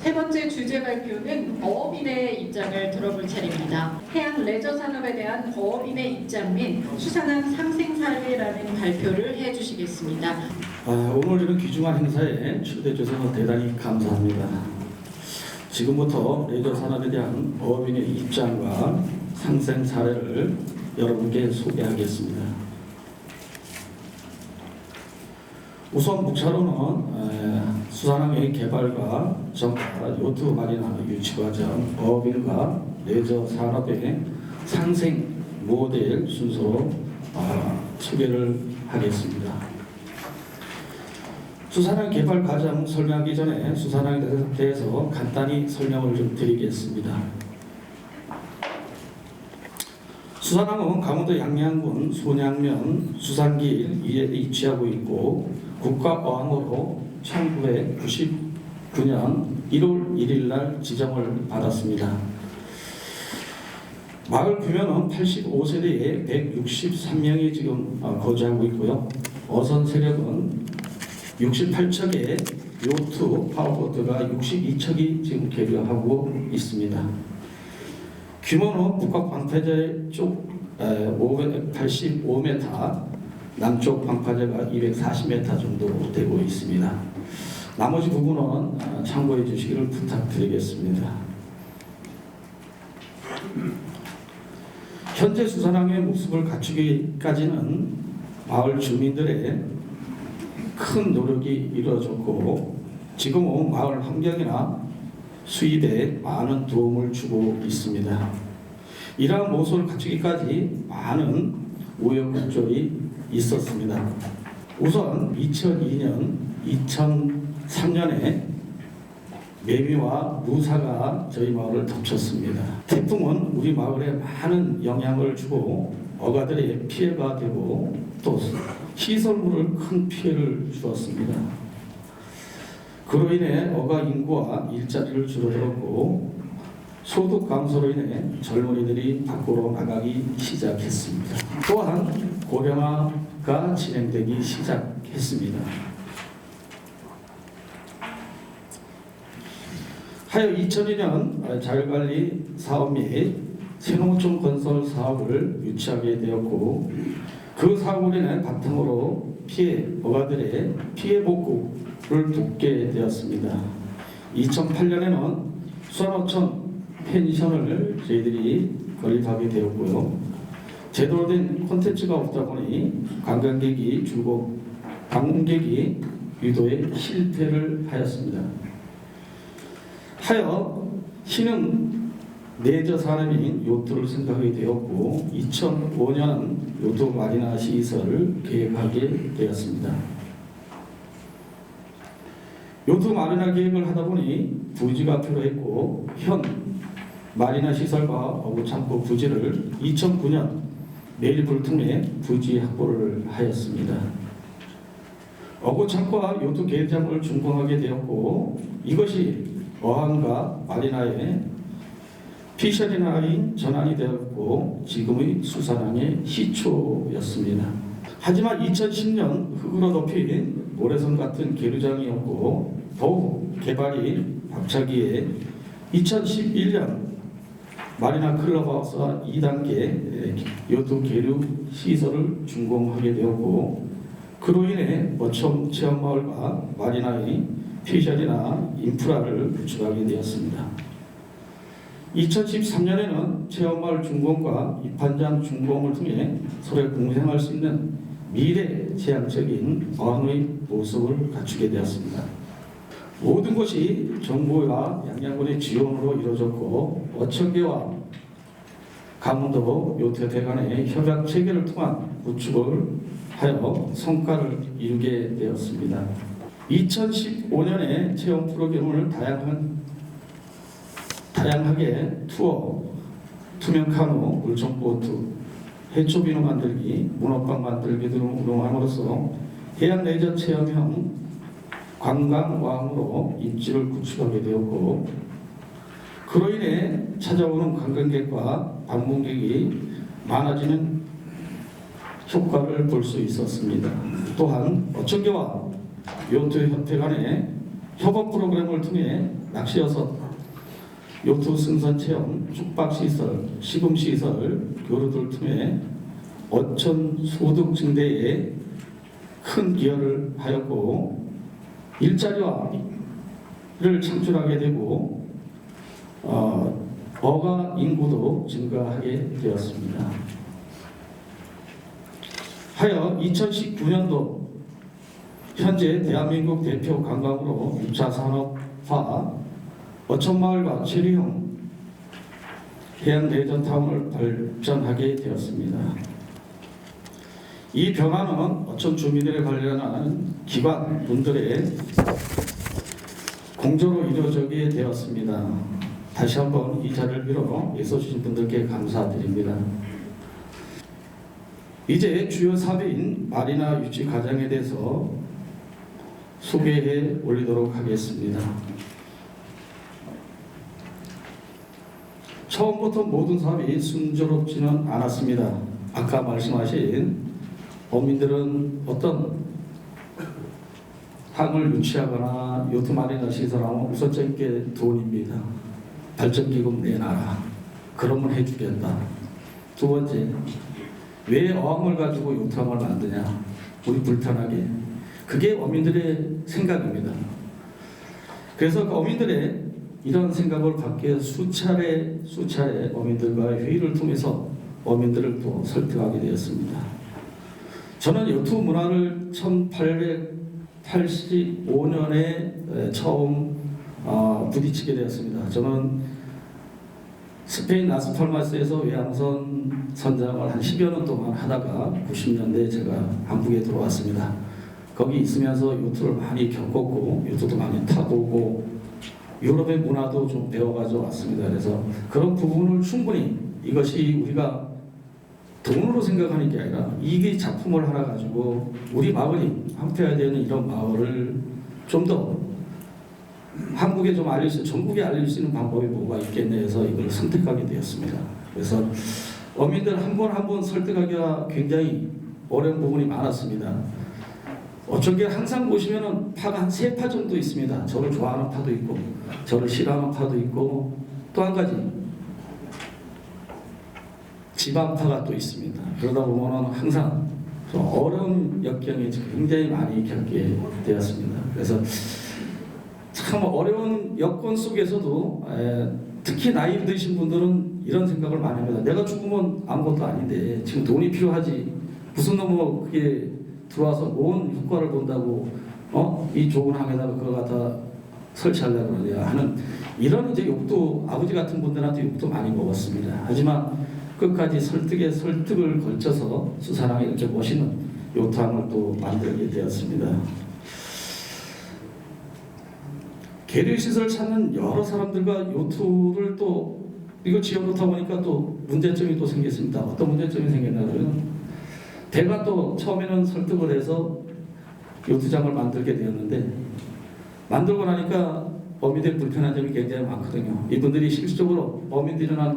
세 번째 주제 발표는 어업인의 입장을 들어볼 차례입니다. 해양 레저 산업에 대한 어업인의 입장 및 수산항 상생 사례라는 발표를 해주시겠습니다. 오늘 이런 귀중한 행사에 초대해 주셔서 대단히 감사합니다. 지금부터 레저 산업에 대한 어업인의 입장과 상생 사례를 여러분께 소개하겠습니다. 우선 목차로는 수산항의 개발과 정화, 요트 마리나 유치 과정, 어업인과 레저 산업의 상생 모델 순서로 소개를 하겠습니다. 수산항 개발 과정 설명하기 전에 수산항에 대해서 간단히 설명을 좀 드리겠습니다. 수산항은 강원도 양양군 손양면 수산길 위에 위치하고 있고 국가어항으로 1999년 1월 1일 날 지정을 받았습니다. 마을 규모는 85세대에 163명이 지금 거주하고 있고요. 어선 세력은 68척의 요트, 파워보트가 62척이 지금 계류하고 있습니다. 규모는 북각 방파제 쪽 585m, 남쪽 방파제가 240m 정도 되고 있습니다. 나머지 부분은 참고해 주시기를 부탁드리겠습니다. 현재 수산항의 모습을 갖추기까지는 마을 주민들의 큰 노력이 이루어졌고 지금은 마을 환경이나 수입에 많은 도움을 주고 있습니다. 이러한 모습을 갖추기까지 많은 우여곡절이 있었습니다. 우선 2002년, 2003년에 매미와 무사가 저희 마을을 덮쳤습니다. 태풍은 우리 마을에 많은 영향을 주고 어가들의 피해가 되고 또 시설물을 큰 피해를 주었습니다. 그로 인해 어가 인구와 일자리를 줄어들었고 소득 감소로 인해 젊은이들이 밖으로 나가기 시작했습니다. 또한 고령화가 진행되기 시작했습니다. 하여 2002년 자율관리 사업 및 새농촌 건설 사업을 유치하게 되었고 그 사업으로 인해 바탕으로 어가들의 피해 복구를 돕게 되었습니다. 2008년에는 수산어촌 펜션을 저희들이 건립하게 되었고요. 제대로 된 콘텐츠가 없다 보니 관광객이 줄고 방문객이 유도에 실패를 하였습니다. 하여 신흥 레저 산업인 요트를 생각하게 되었고 2005년은 요트 마리나 시설을 계획하게 되었습니다. 요트 마리나 계획을 하다 보니 부지가 필요했고 현 마리나 시설과 어구창고 부지를 2009년 매립을 통해 부지 확보를 하였습니다. 어구창고와 요트 계획장을 준공하게 되었고 이것이 어항과 마리나의 피셔링 전환이 되었고 지금의 수산항의 시초였습니다. 하지만 2010년 흙으로 덮인 모래성 같은 계류장이었고 더욱 개발이 박차기에 2011년 마리나 클럽하우스와 2단계 요트 계류 시설을 준공하게 되었고 그로 인해 어촌 체험마을과 마리나의 피셜이나 인프라를 구축하게 되었습니다. 2013년에는 체험마을 준공과 입판장 준공을 통해 서로 공생할 수 있는 미래 지향적인 어항의 모습을 갖추게 되었습니다. 모든 것이 정부와 양양군의 지원으로 이루어졌고 어촌계와 강원도 요트대 간의 협약 체계를 통한 구축을 하여 성과를 이루게 되었습니다. 2015년에 체험 프로그램을 다양하게 투어, 투명 카누, 물총보트, 해초비누 만들기, 문어빵 만들기 등을 운영함으로써 해양 레저 체험형 관광왕으로 입지를 구축하게 되었고 그로 인해 찾아오는 관광객과 방문객이 많아지는 효과를 볼 수 있었습니다. 또한 어촌계와 요트 협회 간의 협업 프로그램을 통해 낚시여섯, 요트 승선 체험, 숙박시설, 시금시설, 교류를 통해 어촌 소득 증대에 큰 기여를 하였고 일자리를 창출하게 되고 어가 인구도 증가하게 되었습니다. 하여 2019년도 현재 대한민국 대표 관광으로 6차 산업화 어촌마을과 체류형 해양 레저타운을 발전하게 되었습니다. 이 변화는 어촌 주민들에 관련한 기관 분들의 공조로 이루어지게 되었습니다. 다시 한번 이 자리를 빌어 애써 주신 분들께 감사드립니다. 이제 주요 사업인 마리나 유치 과정에 대해서 소개해 올리도록 하겠습니다. 처음부터 모든 사업이 순조롭지는 않았습니다. 아까 말씀하신 어민들은 어떤 항을 유치하거나 요트 마리나 시설하면 우선적인 게 돈입니다. 발전기금 내놔라. 그러면 해주겠다. 두 번째, 왜 어항을 가지고 요트항을 만드냐? 우리 불편하게. 그게 어민들의 생각입니다. 그래서 그 어민들의 이런 생각을 받기 위해 수차례 어민들과 회의를 통해서 어민들을 또 설득하게 되었습니다. 저는 요트 문화를 1885년에 처음 부딪히게 되었습니다. 저는 스페인 라스팔마스에서 외항선 선장을 한 10여 년 동안 하다가 90년대에 제가 한국에 들어왔습니다. 거기 있으면서 요트를 많이 겪었고 요트도 많이 타보고 유럽의 문화도 좀 배워가지고 왔습니다. 그래서 그런 부분을 충분히 이것이 우리가 돈으로 생각하는 게 아니라 이게 작품을 하나 가지고 우리 마을이 한패해야 되는 이런 마을을 좀 더 한국에 좀 알릴 수, 전국에 알릴 수 있는 방법이 뭐가 있겠네 해서 이걸 선택하게 되었습니다. 그래서 어민들 한 번 한 번 설득하기가 굉장히 어려운 부분이 많았습니다. 어쩐 게 항상 보시면은 파가 한 3파 정도 있습니다. 저를 좋아하는 파도 있고 저를 싫어하는 파도 있고 또 한 가지 지방파가 또 있습니다. 그러다 보면은 항상 어려운 역경이 굉장히 많이 겪게 되었습니다. 그래서 참 어려운 여건 속에서도 특히 나이 드신 분들은 이런 생각을 많이 합니다. 내가 죽으면 아무것도 아닌데 지금 돈이 필요하지 무슨 놈의 그게 들어와서 뭔 효과를 본다고 이 좋은 항에다가 그거 갖다 설치하려고 그러냐 하는 이런 이제 욕도 아버지 같은 분들한테 욕도 많이 먹었습니다. 하지만 끝까지 설득을 걸쳐서 수사랑에 이렇게 멋있는 요트항을 또 만들게 되었습니다. 계류시설 찾는 여러 사람들과 요트를 또 이거 지어놓다 보니까 또 문제점이 또 생겼습니다. 어떤 문제점이 생겼냐면 제가 또 처음에는 설득을 해서 요트장을 만들게 되었는데 만들고 나니까 어민들의 불편한 점이 굉장히 많거든요. 이분들이 실질적으로 어민들이나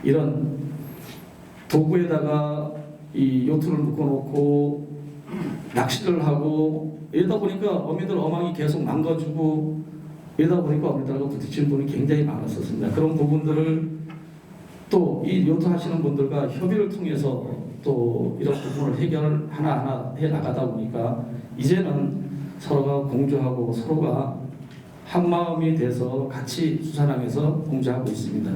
이런 도구에다가 이 요트를 묶어놓고 낚시를 하고 이러다 보니까 어민들 어망이 계속 망가지고 이러다 보니까 어민들하고 부딪히는 분이 굉장히 많았었습니다. 그런 부분들을 또 이 요트 하시는 분들과 협의를 통해서 또 이런 부분을 해결을 하나하나 해 나가다 보니까 이제는 서로가 공조하고 서로가 한 마음이 돼서 같이 수산항에서 공조하고 있습니다.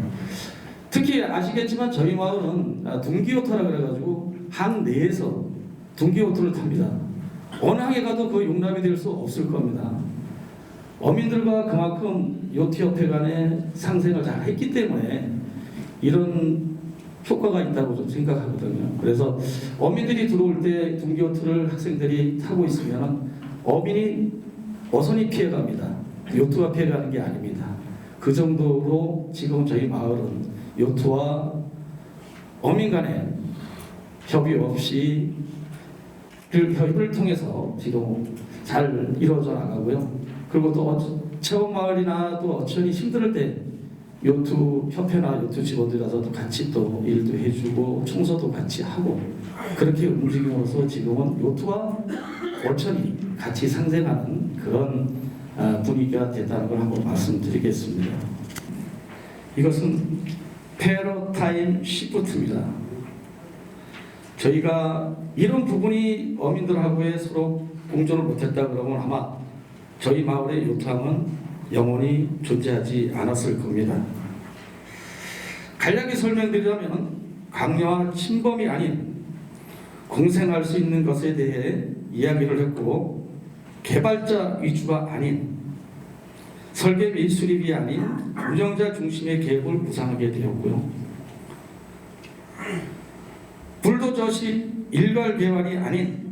특히 아시겠지만 저희 마을은 둥기요트라 그래가지고 항 내에서 둥기요트를 탑니다. 어느 항에 가도 그 용납이 될 수 없을 겁니다. 어민들과 그만큼 요트협회 간에 상생을 잘 했기 때문에 이런 효과가 있다고 좀 생각하거든요. 그래서 어민들이 들어올 때 둥기요트를 학생들이 타고 있으면 어선이 피해갑니다. 요트가 피해가는 게 아닙니다. 그 정도로 지금 저희 마을은 요트와 어민 간의 협의 없이 협의를 통해서 지금 잘 이루어져 나가고요. 그리고 또 체험마을이나 또 어촌이 힘들 때 요트 협회나 요트 직원들이라서 또 같이 또 일도 해주고 청소도 같이 하고 그렇게 움직임으로써 지금은 요트와 어촌이 같이 상생하는 그런 분위기가 됐다는 걸 한번 말씀드리겠습니다. 이것은 패러타임 시프트입니다. 저희가 이런 부분이 어민들하고의 서로 공존을 못했다 그러면 아마 저희 마을의 요탐은 영원히 존재하지 않았을 겁니다. 간략히 설명드리자면 강요와 침범이 아닌 공생할 수 있는 것에 대해 이야기를 했고, 개발자 위주가 아닌 설계 및 수립이 아닌 운영자 중심의 계획을 구상하게 되었고요. 불도저식 일괄 개발이 아닌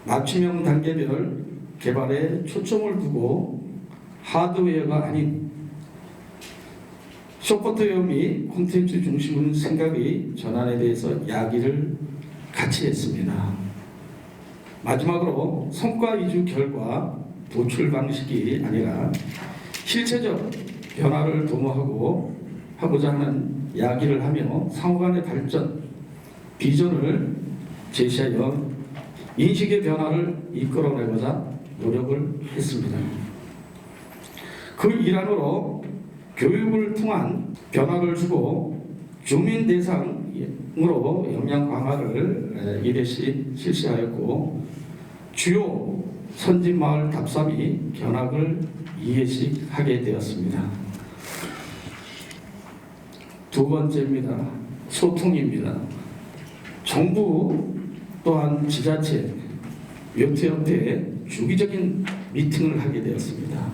맞춤형 단계별 개발에 초점을 두고 하드웨어가 아닌 소프트웨어 및 콘텐츠 중심의 생각의 전환에 대해서 이야기를 같이 했습니다. 마지막으로 성과 위주 결과 도출 방식이 아니라 실체적 변화를 도모하고자 하는 이야기를 하며 상호간의 발전, 비전을 제시하여 인식의 변화를 이끌어내고자 노력을 했습니다. 그 일환으로 교육을 통한 변화를 주고 주민 대상으로 역량 강화를 1회씩 실시하였고, 주요 선진마을 답사비 견학을 2회씩 하게 되었습니다. 두 번째입니다. 소통입니다. 정부 또한 지자체, 옆에 주기적인 미팅을 하게 되었습니다.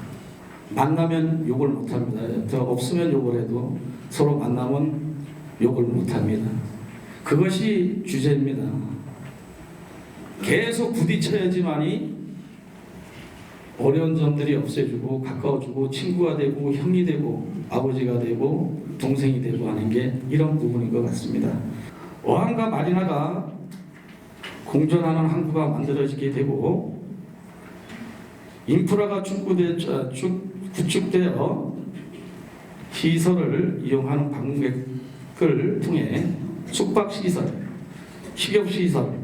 만나면 욕을 못합니다. 더 없으면 욕을 해도 서로 만나면 욕을 못합니다. 그것이 주제입니다. 계속 부딪혀야지만이 어려운 점들이 없애주고 가까워지고 친구가 되고 형이 되고 아버지가 되고 동생이 되고 하는 게 이런 부분인 것 같습니다. 어항과 마리나가 공존하는 항구가 만들어지게 되고, 인프라가 구축되어 시설을 이용하는 방문객을 통해 숙박시설, 식협시설,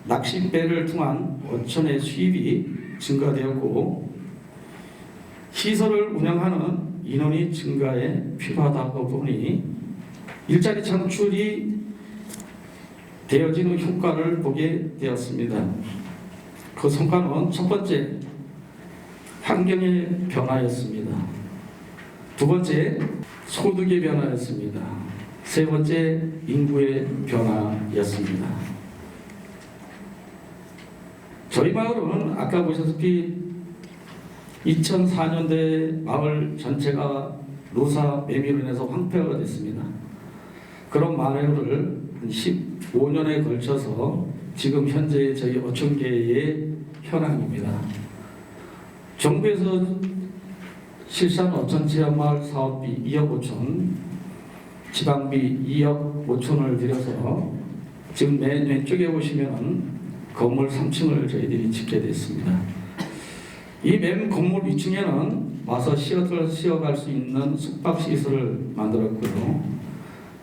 낚싯배를 통한 어촌의 수입이 증가되었고, 시설을 운영하는 인원이 증가에 필요하다고 보니 일자리 창출이 되어지는 효과를 보게 되었습니다. 그 성과는 첫 번째, 환경의 변화였습니다. 두 번째, 소득의 변화였습니다. 세 번째, 인구의 변화였습니다. 저희 마을은 아까 보셨다시피 2004년도에 마을 전체가 노사 매미로 인해서 황폐화가 됐습니다. 그런 마을을 15년에 걸쳐서 지금 현재 저희 어촌계의 현황입니다. 정부에서 실시한 어촌체험마을 사업비 2억 5천, 지방비 2억 5천을 들여서 지금 맨 왼쪽에 보시면 건물 3층을 저희들이 짓게 됐습니다. 이 맨 건물 2층에는 와서 쉬어갈 수 있는 숙박시설을 만들었고요.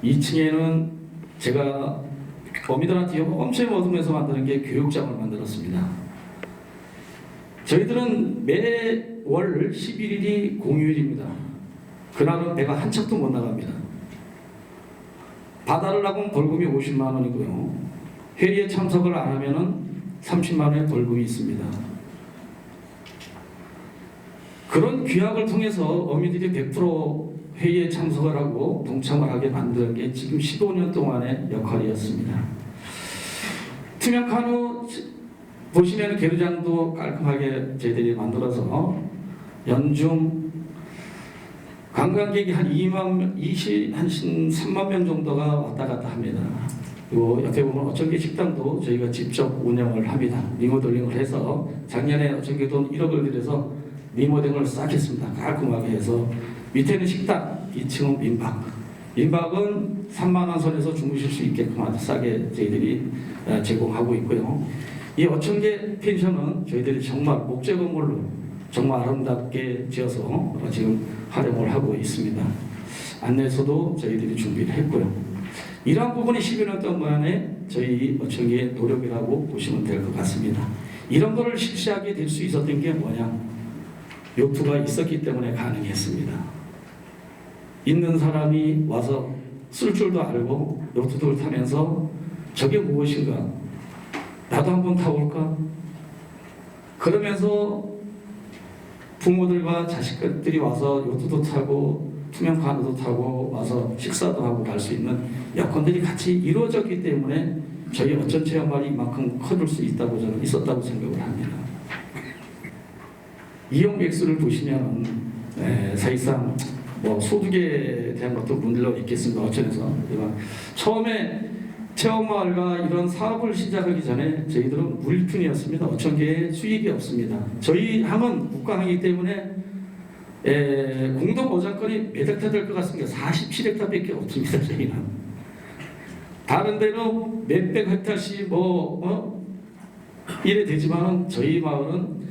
2층에는 제가 어미들한테 엄청 얻으면서 만드는 게 교육장을 만들었습니다. 저희들은 매월 11일이 공휴일입니다. 그날은 배가 한 척도 못 나갑니다. 바다를 나가면 벌금이 50만 원이고요. 회의에 참석을 안 하면 30만 원의 벌금이 있습니다. 그런 규약을 통해서 어민들이 100% 회의에 참석을 하고 동참을 하게 만드는 게 지금 15년 동안의 역할이었습니다. 투명 카누 보시면 계류장도 깔끔하게 저희들이 만들어서 연중 관광객이 한 3만 명 정도가 왔다 갔다 합니다. 그리고 옆에 보면 어촌계 식당도 저희가 직접 운영을 합니다. 리모델링을 해서 작년에 어촌계 돈 1억을 들여서 리모델링을 싹 했습니다. 깔끔하게 해서 밑에는 식당, 2층은 민박. 민박은 3만 원 선에서 주무실 수 있게끔 아주 싸게 저희들이 제공하고 있고요. 이 어촌계 펜션은 저희들이 정말 목재 건물로 정말 아름답게 지어서 지금 활용을 하고 있습니다. 안내소도 저희들이 준비를 했고요. 이러한 부분이 12년 동안에 저희 어촌계의 노력이라고 보시면 될 것 같습니다. 이런 거를 실시하게 될 수 있었던 게 뭐냐? 요트가 있었기 때문에 가능했습니다. 있는 사람이 와서 쓸 줄도 알고 요트를 타면서 저게 무엇인가? 나도 한번 타볼까? 그러면서 부모들과 자식들이 와서 요트도 타고 투명 카누도 타고 와서 식사도 하고 갈 수 있는 여건들이 같이 이루어졌기 때문에 저희 어촌 체험관이 이만큼 커질 수 있었다고 생각을 합니다. 이용 액수를 보시면 사실상 뭐 소득에 대한 것도 문제가 있겠습니다. 어촌에서 처음에 체험마을과 이런 사업을 시작하기 전에 저희들은 무일푼이었습니다. 어촌계에 수익이 없습니다. 저희 항은 국가항이기 때문에 공동 어장권이 몇 헥타 될 것 같습니다. 47헥타밖에 없습니다. 저희는 다른 데는 몇백 헥타씩 이래 되지만은 저희 마을은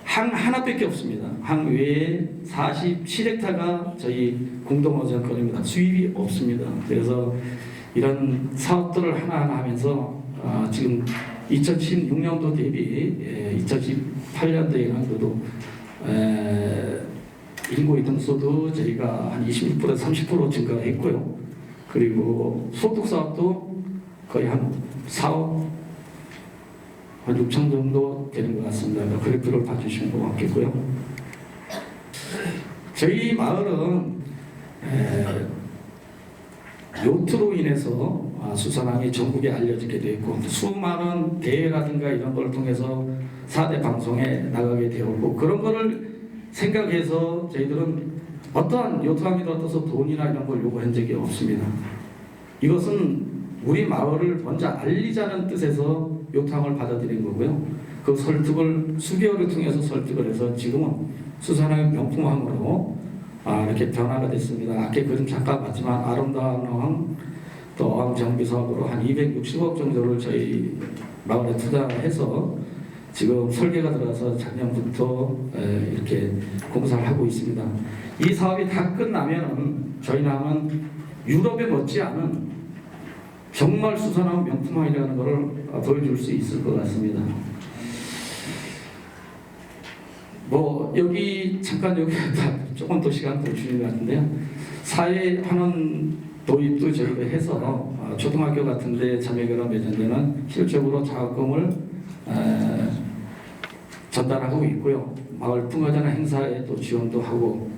항 하나밖에 없습니다. 항 외에 47헥타가 저희 공동 어장권입니다. 수입이 없습니다. 그래서 이런 사업들을 하나하나 하면서 지금 2016년도 대비 2018년도에는 인구 이동수도 저희가 한 26%, 30% 증가했고요. 그리고 소득 사업도 거의 한 4억 한 6천 정도 되는 것 같습니다. 그래프를 봐주시면 고맙겠고요. 저희 마을은 요트로 인해서 수산항이 전국에 알려지게 되었고 수많은 대회라든가 이런 걸 통해서 4대 방송에 나가게 되었고 그런 거를 생각해서 저희들은 어떠한 요트함이 들어서 돈이나 이런 걸 요구한 적이 없습니다. 이것은 우리 마을을 먼저 알리자는 뜻에서 요트함을 받아들인 거고요. 그 설득을 수개월을 통해서 설득을 해서 지금은 수산항의 명품항으로 이렇게 변화가 됐습니다. 아까 그림 잠깐 봤지만 아름다운 어항 또 어항 정비 사업으로 한 260억 정도를 저희 마을에 투자해서 지금 설계가 들어가서 작년부터 이렇게 공사를 하고 있습니다. 이 사업이 다 끝나면 저희 남은 유럽에 못지않은 정말 수산항 명품항이라는 것을 보여줄 수 있을 것 같습니다. 여기 잠깐 여기 조금 더 시간 더 주는 것 같은데요. 사회환원 도입도 저희가 해서 초등학교 같은데 자매결합 매장되는 실적으로 자금을 전달하고 있고요. 마을 풍화자나 행사에 또 지원도 하고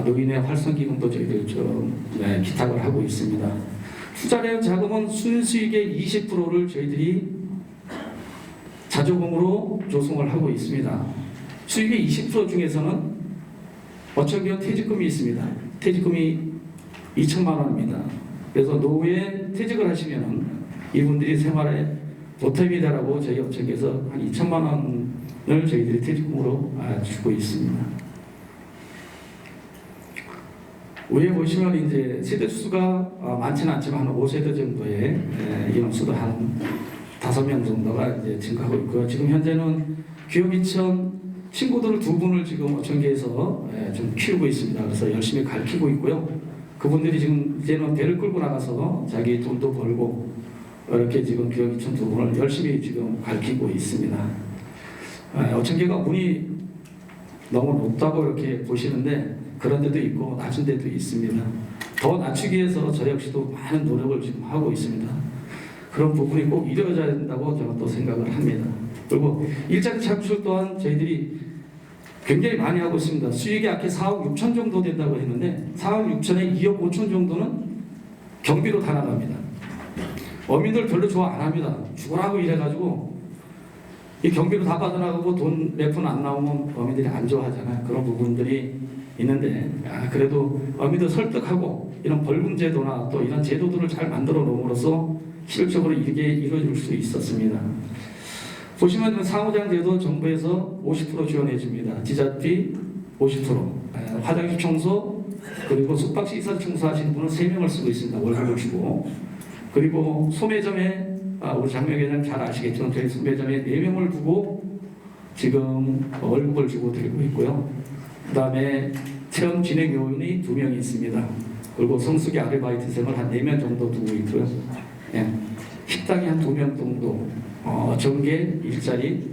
노인의 활성기금도 저희들 좀 기탁을 하고 있습니다. 투자된 자금은 순수익의 20%를 저희들이 자조금으로 조성을 하고 있습니다. 수익의 20% 중에서는 어촌기업 퇴직금이 있습니다. 퇴직금이 2천만 원입니다. 그래서 노후에 퇴직을 하시면 이분들이 생활에 보탬이 되라고 저희 업체에서 한 2천만 원을 저희들이 퇴직금으로 주고 있습니다. 위에 보시면 이제 세대 수가 많지는 않지만 한 5세대 정도의 인원수도 한 5명 정도가 이제 증가하고 있고요. 지금 현재는 기업이천 친구들 2분을 지금 어촌계에서 좀 키우고 있습니다. 그래서 열심히 가르치고 있고요. 그분들이 지금 이제는 배를 끌고 나가서 자기 돈도 벌고 이렇게 지금 기업이천 2분을 열심히 지금 가르치고 있습니다. 어촌계가 운이 너무 높다고 이렇게 보시는데 그런 데도 있고 낮은 데도 있습니다. 더 낮추기 위해서 저 역시도 많은 노력을 지금 하고 있습니다. 그런 부분이 꼭 이루어져야 된다고 저는 또 생각을 합니다. 그리고 일자리 창출 또한 저희들이 굉장히 많이 하고 있습니다. 수익이 아까 4억 6천 정도 된다고 했는데 4억 6천에 2억 5천 정도는 경비로 다 나갑니다. 어민들 별로 좋아 안 합니다. 죽으라고 이래가지고 이 경비로 다 빠져나가고 돈 몇 푼 안 나오면 어민들이 안 좋아하잖아요. 그런 부분들이 있는데 그래도 어민들 설득하고 이런 벌금 제도나 또 이런 제도들을 잘 만들어 놓음으로써 실질적으로 이게 이루어질 수 있었습니다. 보시면 상호장 제도 정부에서 50% 지원해 줍니다. 지자비 50%, 화장실 청소 그리고 숙박시설 청소하시는 분은 3명을 쓰고 있습니다. 월급을 주고 그리고 소매점에 우리 장명회장 잘 아시겠지만 저희 소매점에 4명을 두고 지금 월급을 주고 드리고 있고요. 그 다음에 체험 진행 요원이 2명이 있습니다. 그리고 성수기 아르바이트생을 한 4명 정도 두고 있고요. 식당이 한 2명 정도, 전개 일자리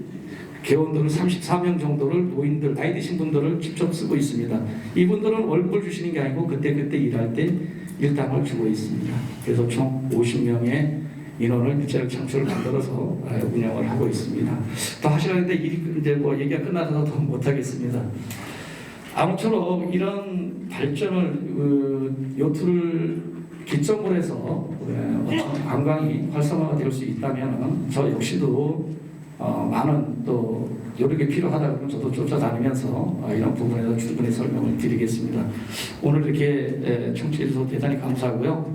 개원들은 34명 정도를 노인들 나이 드신 분들을 직접 쓰고 있습니다. 이분들은 월급을 주시는 게 아니고 그때그때 일할 때 일당을 주고 있습니다. 그래서 총 50명의 인원을 빗자루 창출을 만들어서 운영을 하고 있습니다. 더 하시라는데 일이 이제 뭐 얘기가 끝나서 더 못하겠습니다. 아무쪼록 이런 발전을 요트를 기점으로 해서 어떤 관광이 활성화가 될 수 있다면 저 역시도 많은 또 노력이 필요하다 그러면 저도 쫓아다니면서 이런 부분에서 충분히 설명을 드리겠습니다. 오늘 이렇게 청취해 주셔서 대단히 감사하고요.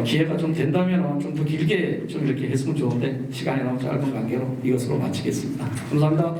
기회가 좀 된다면 좀 더 길게 좀 이렇게 했으면 좋은데 시간이 너무 짧은 관계로 이것으로 마치겠습니다. 감사합니다.